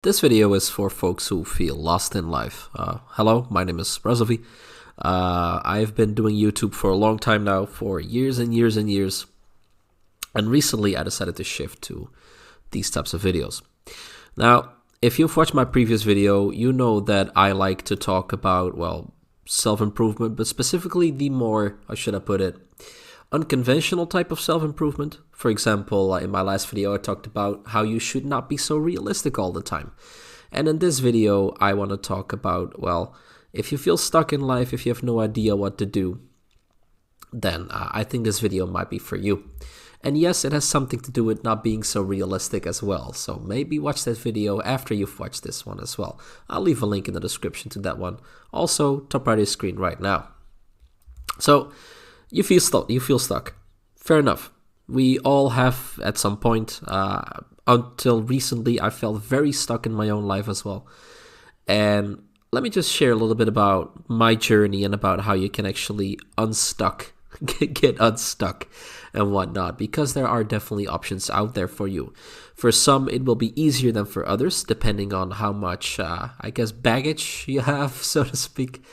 This video is for folks who feel lost in life. Hello, my name is Razovy. I've been doing YouTube for a long time now, for years and years and years. And recently I decided to shift to these types of videos. Now, if you've watched my previous video, you know that I like to talk about, well, self-improvement, but specifically the more, how should I put it, unconventional type of self-improvement. For example, in my last video, I talked about how you should not be so realistic all the time. And in this video, I want to talk about, well, if you feel stuck in life, if you have no idea what to do, then I think this video might be for you. And yes, it has something to do with not being so realistic as well. So maybe watch that video after you've watched this one as well. I'll leave a link in the description to that one. Also, top right of the screen right now. So, you feel stuck. Fair enough. We all have at some point. Until recently, I felt very stuck in my own life as well. And let me just share a little bit about my journey and about how you can actually unstuck, get unstuck and whatnot. Because there are definitely options out there for you. For some, it will be easier than for others, depending on how much, I guess, baggage you have, so to speak.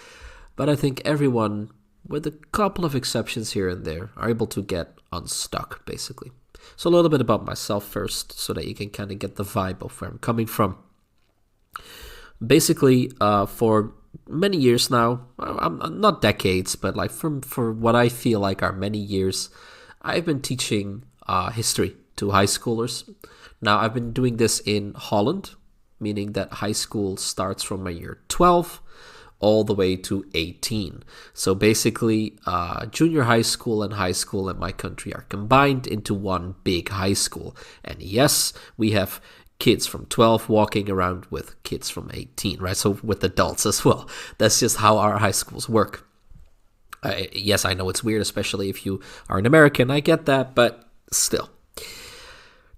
But I think everyone, with a couple of exceptions here and there, are able to get unstuck, basically. So a little bit about myself first, so that you can kind of get the vibe of where I'm coming from. Basically, for many years now, I'm not decades, but like for what I feel like are many years, I've been teaching history to high schoolers. Now, I've been doing this in Holland, meaning that high school starts from my year 12 all the way to 18. So basically, junior high school and high school in my country are combined into one big high school. And yes, we have kids from 12 walking around with kids from 18, right? So with adults as well. That's just how our high schools work. Yes, I know it's weird, especially if you are an American. I get that, but still.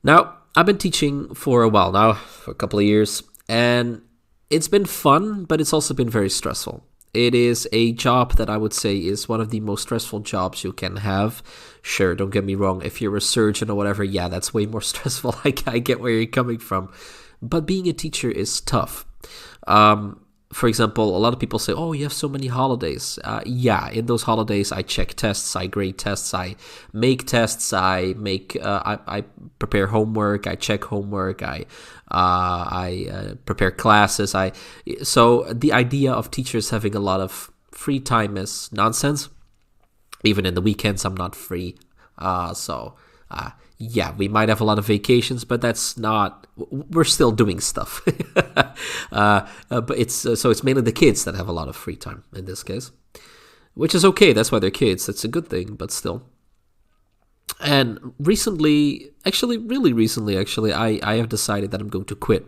Now, I've been teaching for a while now, for a couple of years, and it's been fun, but it's also been very stressful. It is a job that I would say is one of the most stressful jobs you can have. Sure, don't get me wrong, if you're a surgeon or whatever, yeah, that's way more stressful. I get where you're coming from. But being a teacher is tough. For example, a lot of people say, oh, you have so many holidays. Yeah, in those holidays, I check tests, I grade tests, I make tests, I prepare homework, I check homework, I prepare classes. So the idea of teachers having a lot of free time is nonsense. Even in the weekends, I'm not free. Yeah, we might have a lot of vacations, but that's not, we're still doing stuff. But it's mainly the kids that have a lot of free time in this case, which is okay. That's why they're kids. That's a good thing, but still. And recently, really recently, I have decided that I'm going to quit.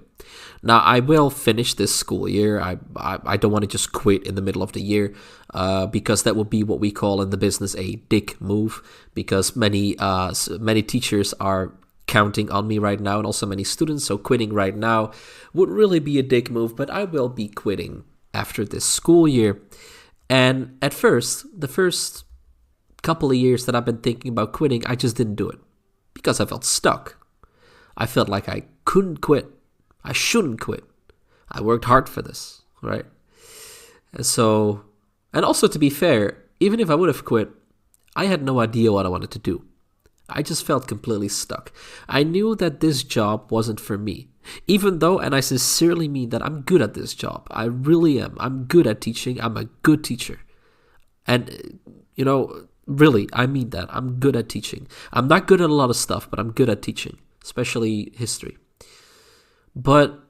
Now, I will finish this school year. I don't want to just quit in the middle of the year, because that would be what we call in the business a dick move, because many teachers are counting on me right now, and also many students, so quitting right now would really be a dick move, but I will be quitting after this school year. And at first, the first couple of years that I've been thinking about quitting, I just didn't do it because I felt stuck. I felt like I couldn't quit. I shouldn't quit. I worked hard for this, right? And also to be fair, even if I would have quit, I had no idea what I wanted to do. I just felt completely stuck. I knew that this job wasn't for me, even though, and I sincerely mean that I'm good at this job. I really am. I'm good at teaching. I'm a good teacher. And, really, I mean that. I'm good at teaching. I'm not good at a lot of stuff, but I'm good at teaching, especially history. But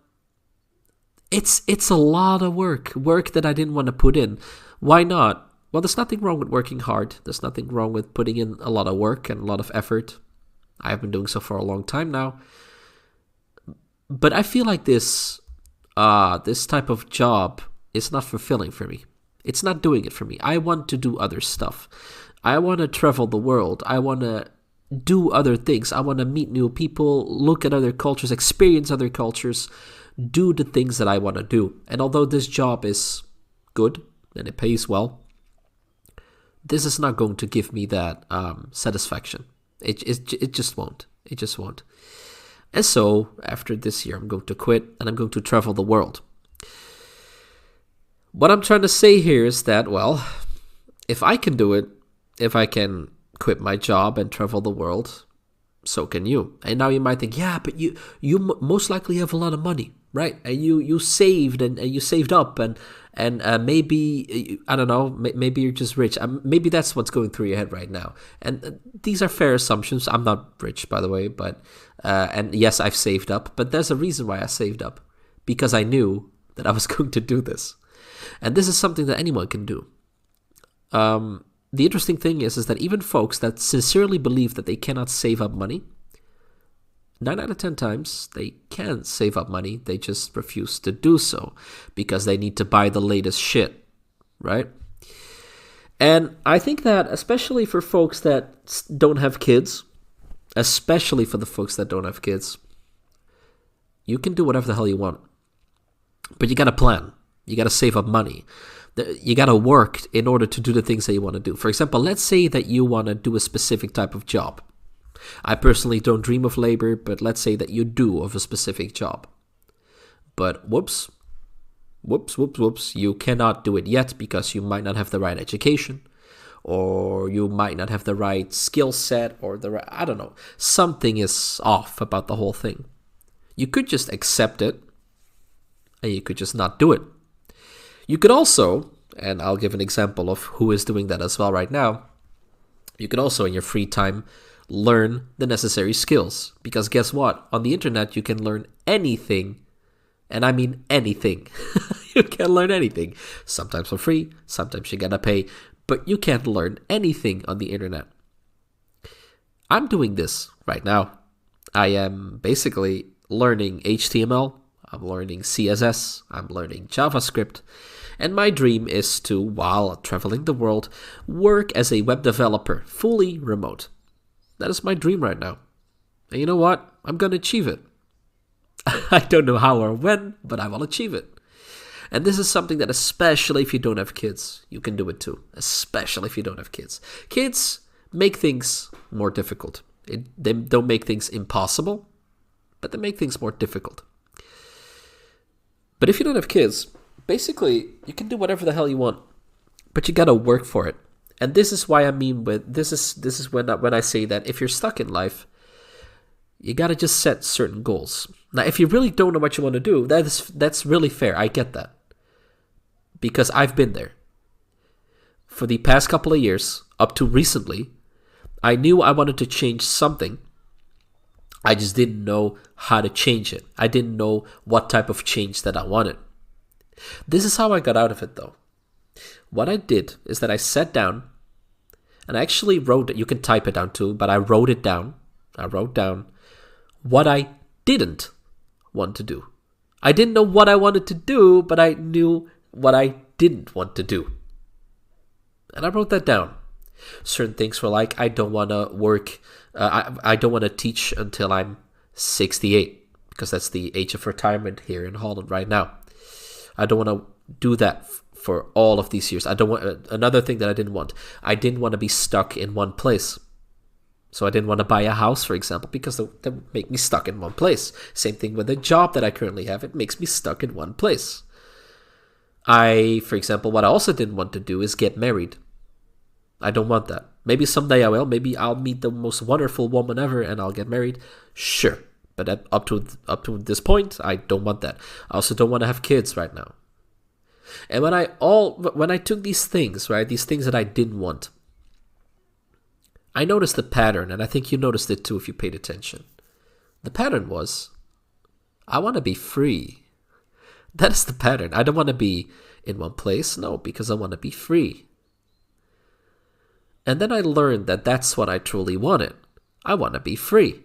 it's a lot of work that I didn't want to put in. Why not? Well, there's nothing wrong with working hard. There's nothing wrong with putting in a lot of work and a lot of effort. I have been doing so for a long time now. But I feel like this type of job is not fulfilling for me. It's not doing it for me. I want to do other stuff. I want to travel the world. I want to do other things. I want to meet new people, look at other cultures, experience other cultures, do the things that I want to do. And although this job is good and it pays well, this is not going to give me that satisfaction. It just won't. It just won't. And so after this year, I'm going to quit and I'm going to travel the world. What I'm trying to say here is that, well, if I can do it, if I can quit my job and travel the world, so can you. And now you might think, yeah, but you most likely have a lot of money, right? And you saved and you saved up and maybe, I don't know, maybe you're just rich. Maybe that's what's going through your head right now. And these are fair assumptions. I'm not rich, by the way, but and yes, I've saved up, but there's a reason why I saved up, because I knew that I was going to do this. And this is something that anyone can do. The interesting thing is that even folks that sincerely believe that they cannot save up money, 9 out of 10 times they can save up money. They just refuse to do so because they need to buy the latest shit, right? And I think that especially for folks that don't have kids, especially for the folks that don't have kids, you can do whatever the hell you want. But you got to plan. You got to save up money. You got to work in order to do the things that you want to do. For example, let's say that you want to do a specific type of job. I personally don't dream of labor, but let's say that you do of a specific job. But whoops, you cannot do it yet because you might not have the right education, or you might not have the right skill set, or I don't know. Something is off about the whole thing. You could just accept it, and you could just not do it. You could also, and I'll give an example of who is doing that as well right now, you could also in your free time learn the necessary skills. Because guess what? On the internet you can learn anything, and I mean anything. You can learn anything. Sometimes for free, sometimes you gotta pay, but you can learn anything on the internet. I'm doing this right now. I am basically learning HTML, I'm learning CSS, I'm learning JavaScript, and my dream is to, while traveling the world, work as a web developer, fully remote. That is my dream right now. And you know what? I'm going to achieve it. I don't know how or when, but I will achieve it. And this is something that, especially if you don't have kids, you can do it too. Especially if you don't have kids. Kids make things more difficult. They don't make things impossible, but they make things more difficult. But if you don't have kids, basically, you can do whatever the hell you want, but you gotta work for it. And this is why I mean with this is when I say that if you're stuck in life, you gotta just set certain goals. Now, if you really don't know what you want to do, that's really fair. I get that, because I've been there. For the past couple of years, up to recently, I knew I wanted to change something. I just didn't know how to change it. I didn't know what type of change that I wanted. This is how I got out of it, though. What I did is that I sat down and I actually wrote it. You can type it down too, but I wrote it down. I wrote down what I didn't want to do. I didn't know what I wanted to do, but I knew what I didn't want to do. And I wrote that down. Certain things were like, I don't want to work, I don't want to teach until I'm 68, because that's the age of retirement here in Holland right now. I don't want to do that for all of these years. I don't want another thing that I didn't want to be stuck in one place. So I didn't want to buy a house, for example, because that would make me stuck in one place. Same thing with the job that I currently have. It makes me stuck in one place. For example, what I also didn't want to do is get married. I don't want that. Maybe someday I will. Maybe I'll meet the most wonderful woman ever and I'll get married. Sure. But up to this point, I don't want that. I also don't want to have kids right now. And when I took these things, right, these things that I didn't want, I noticed a pattern, and I think you noticed it too if you paid attention. The pattern was, I want to be free. That is the pattern. I don't want to be in one place, no, because I want to be free. And then I learned that that's what I truly wanted. I want to be free.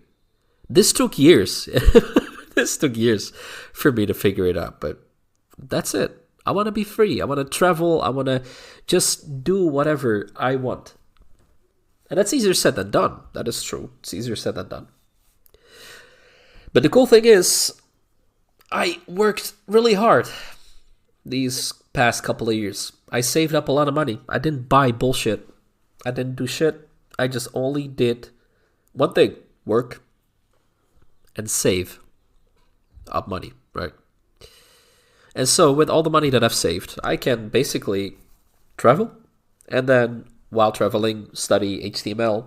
This took years. This took years for me to figure it out, but that's it. I want to be free. I want to travel. I want to just do whatever I want. And that's easier said than done. That is true. It's easier said than done. But the cool thing is, I worked really hard these past couple of years. I saved up a lot of money. I didn't buy bullshit. I didn't do shit. I just only did one thing, work. and save up money, right? And so with all the money that I've saved, I can basically travel, and then while traveling, study HTML,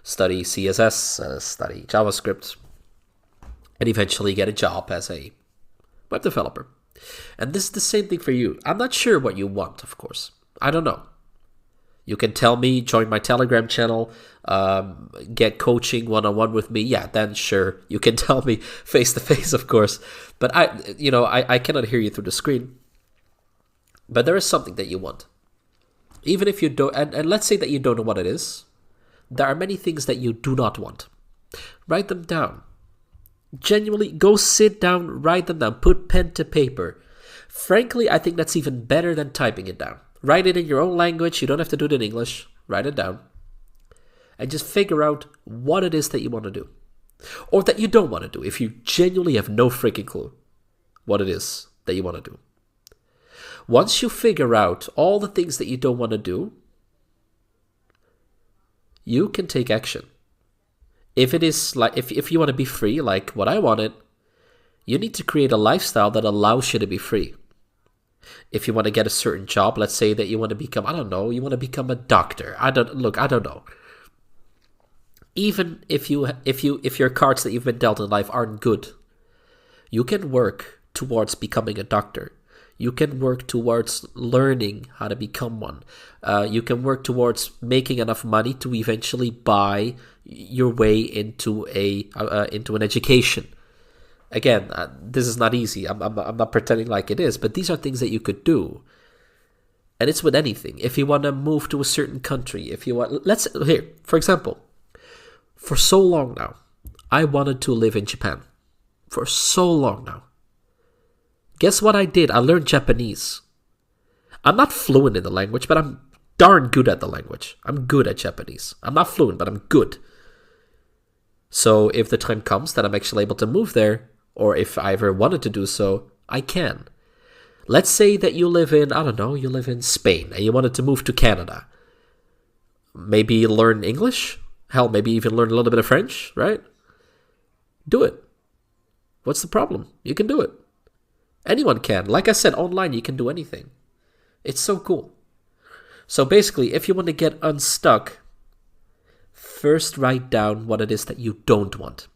study CSS, study JavaScript, and eventually get a job as a web developer. And this is the same thing for you. I'm not sure what you want, of course. I don't know. You can tell me, join my Telegram channel, get coaching one-on-one with me. Yeah, then sure, you can tell me face-to-face, of course. But I cannot hear you through the screen. But there is something that you want. Even if you don't, and let's say that you don't know what it is, there are many things that you do not want. Write them down. Genuinely, go sit down, write them down, put pen to paper. Frankly, I think that's even better than typing it down. Write it in your own language. You don't have to do it in English. Write it down. And just figure out what it is that you want to do. Or that you don't want to do, if you genuinely have no freaking clue what it is that you want to do. Once you figure out all the things that you don't want to do, you can take action. If it is like, if you want to be free, like what I wanted, you need to create a lifestyle that allows you to be free. If you want to get a certain job, let's say that you want to become, you want to become a doctor. I don't know. Even if your cards that you've been dealt in life aren't good, you can work towards becoming a doctor. You can work towards learning how to become one. You can work towards making enough money to eventually buy your way into an education. Again, this is not easy. I'm not pretending like it is, but these are things that you could do. And it's with anything. If you want to move to a certain country, for example, for so long now, I wanted to live in Japan. For so long now. Guess what I did? I learned Japanese. I'm not fluent in the language, but I'm darn good at the language. I'm good at Japanese. I'm not fluent, but I'm good. So if the time comes that I'm actually able to move there, or if I ever wanted to do so, I can. Let's say that you live in, you live in Spain, and you wanted to move to Canada. Maybe learn English? Hell, maybe even learn a little bit of French, right? Do it. What's the problem? You can do it. Anyone can. Like I said, online you can do anything. It's so cool. So basically, if you want to get unstuck, first write down what it is that you don't want.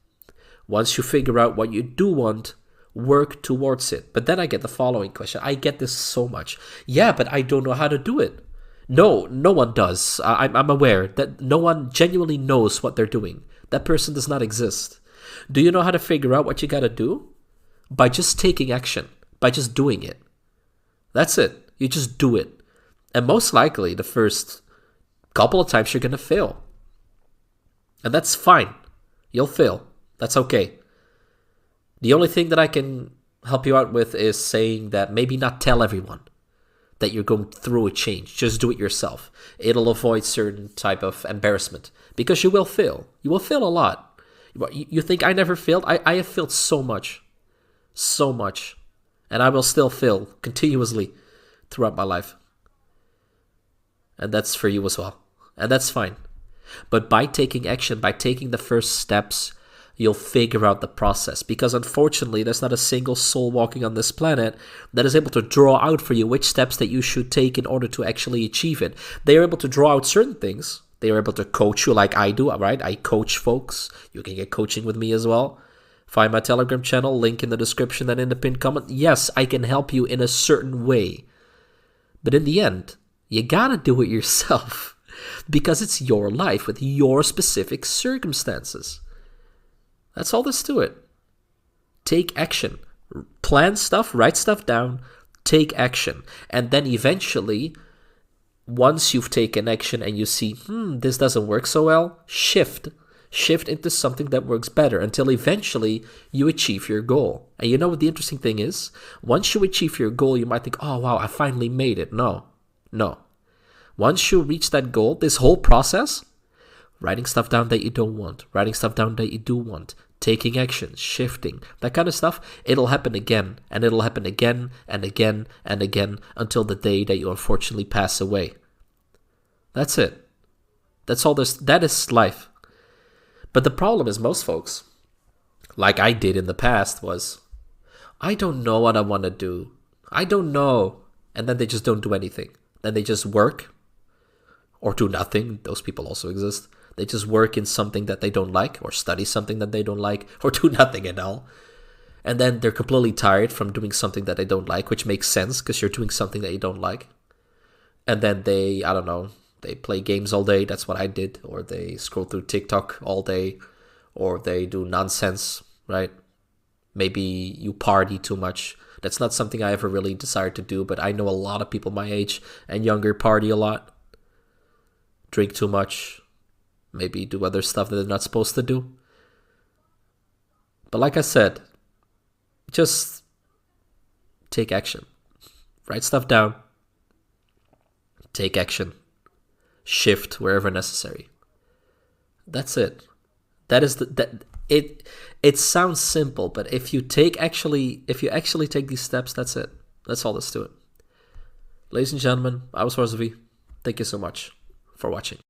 Once you figure out what you do want, work towards it. But then I get the following question. I get this so much. Yeah, but I don't know how to do it. No one does. I'm aware that no one genuinely knows what they're doing. That person does not exist. Do you know how to figure out what you gotta do? By just taking action. By just doing it. That's it. You just do it. And most likely, the first couple of times you're gonna fail. And that's fine. You'll fail. That's okay. The only thing that I can help you out with is saying that maybe not tell everyone that you're going through a change. Just do it yourself. It'll avoid certain type of embarrassment. Because you will fail. You will fail a lot. You think I never failed? I have failed so much. So much. And I will still fail continuously throughout my life. And that's for you as well. And that's fine. But by taking action, by taking the first steps, you'll figure out the process. Because unfortunately, there's not a single soul walking on this planet that is able to draw out for you which steps that you should take in order to actually achieve it. They are able to draw out certain things. They are able to coach you like I do, right? I coach folks. You can get coaching with me as well. Find my Telegram channel, link in the description and in the pinned comment. Yes, I can help you in a certain way. But in the end, you gotta do it yourself. Because it's your life with your specific circumstances. That's all there's to it. Take action. Plan stuff, write stuff down, take action. And then eventually, once you've taken action and you see, this doesn't work so well, shift. Shift into something that works better until eventually you achieve your goal. And you know what the interesting thing is? Once you achieve your goal, you might think, oh wow, I finally made it. No. Once you reach that goal, this whole process, writing stuff down that you don't want, writing stuff down that you do want, taking action, shifting, that kind of stuff, it'll happen again, and it'll happen again, and again, and again, until the day that you unfortunately pass away. That's it. That's all that is life. But the problem is most folks, like I did in the past, was, I don't know what I want to do. I don't know. And then they just don't do anything. Then they just work or do nothing. Those people also exist. They just work in something that they don't like, or study something that they don't like, or do nothing at all. And then they're completely tired from doing something that they don't like, which makes sense because you're doing something that you don't like. And then they, I don't know, they play games all day. That's what I did. Or they scroll through TikTok all day. Or they do nonsense, right? Maybe you party too much. That's not something I ever really desired to do, but I know a lot of people my age and younger party a lot. Drink too much. Maybe do other stuff that they're not supposed to do. But like I said, just take action. Write stuff down. Take action. Shift wherever necessary. That's it. That is it sounds simple, but if you actually take these steps, that's it. That's all there's to it. Ladies and gentlemen, I was Razovy. Thank you so much for watching.